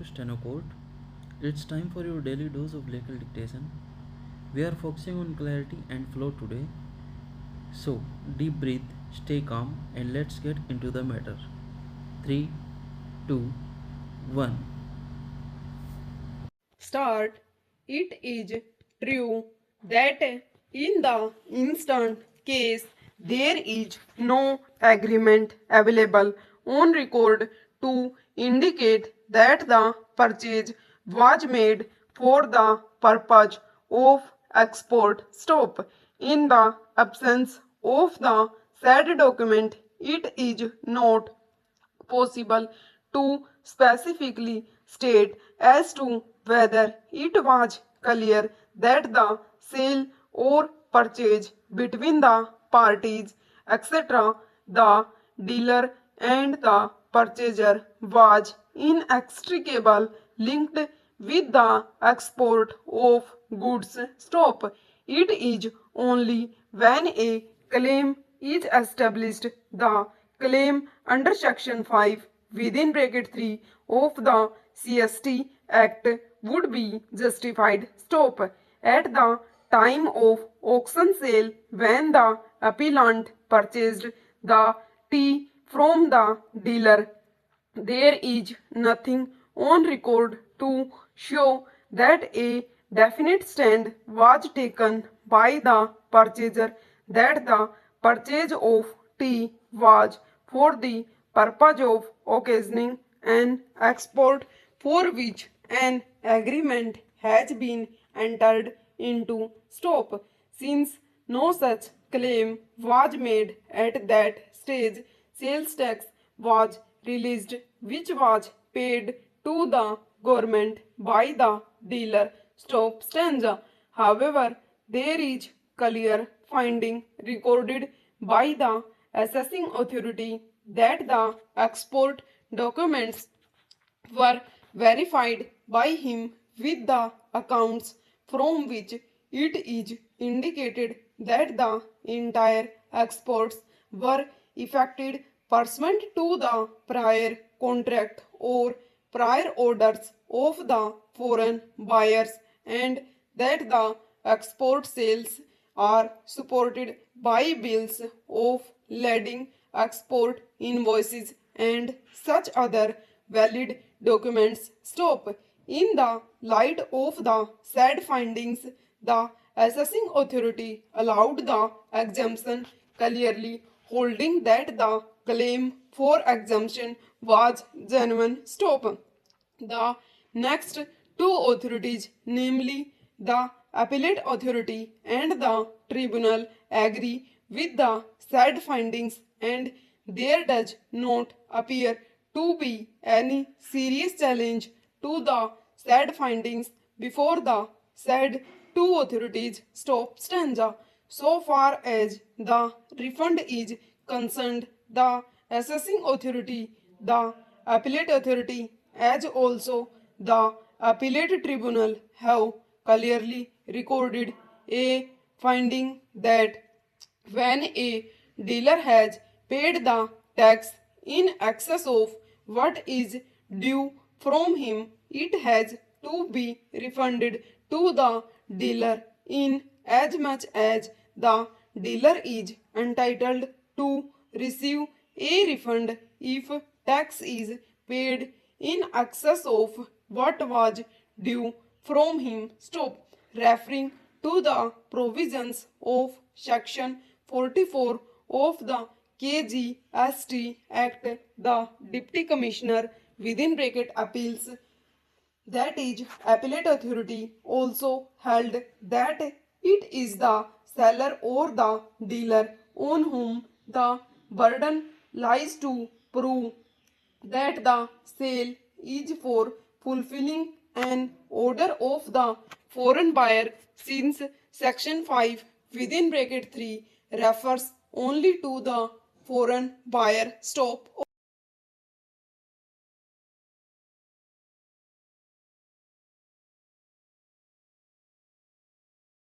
to Steno Court. It's time for your daily dose of legal dictation. We are focusing on clarity and flow today. So, deep breathe, stay calm, and let's get into the matter. 3, 2, 1. Start. It is true that in the instant case there is no agreement available on record to indicate that the purchase was made for the purpose of export stop. In the absence of the said document, it is not possible to specifically state as to whether it was clear that the sale or purchase between the parties, etc., the dealer and the purchaser was inextricably linked with the export of goods. Stop. It is only when a claim is established the claim under section 5 within bracket 3 of the CST Act would be justified. Stop. At the time of auction sale, when the appellant purchased the tea from the dealer, there is nothing on record to show that a definite stand was taken by the purchaser that the purchase of tea was for the purpose of occasioning an export for which an agreement has been entered into. Stop. Since no such claim was made at that stage, sales tax was released, which was paid to the government by the dealer. Stop stanza. However, there is clear finding recorded by the assessing authority that the export documents were verified by him with the accounts from which it is indicated that the entire exports were effected pursuant to the prior contract or prior orders of the foreign buyers and that the export sales are supported by bills of lading, export invoices, and such other valid documents. Stop. In the light of the said findings, the assessing authority allowed the exemption, clearly holding that the claim for exemption was genuine. Stop. The next two authorities, namely the appellate authority and the tribunal, agree with the said findings and there does not appear to be any serious challenge to the said findings before the said two authorities. Stop stanza. So far as the refund is concerned, the assessing authority, the appellate authority, as also the appellate tribunal have clearly recorded a finding that when a dealer has paid the tax in excess of what is due from him, it has to be refunded to the dealer in as much as the dealer is entitled to receive a refund if tax is paid in excess of what was due from him. Stop. Referring to the provisions of section 44 of the KGST Act, the Deputy Commissioner within bracket appeals, that is appellate authority, also held that it is the seller or the dealer on whom the burden lies to prove that the sale is for fulfilling an order of the foreign buyer, since section 5 within bracket 3 refers only to the foreign buyer. Stop.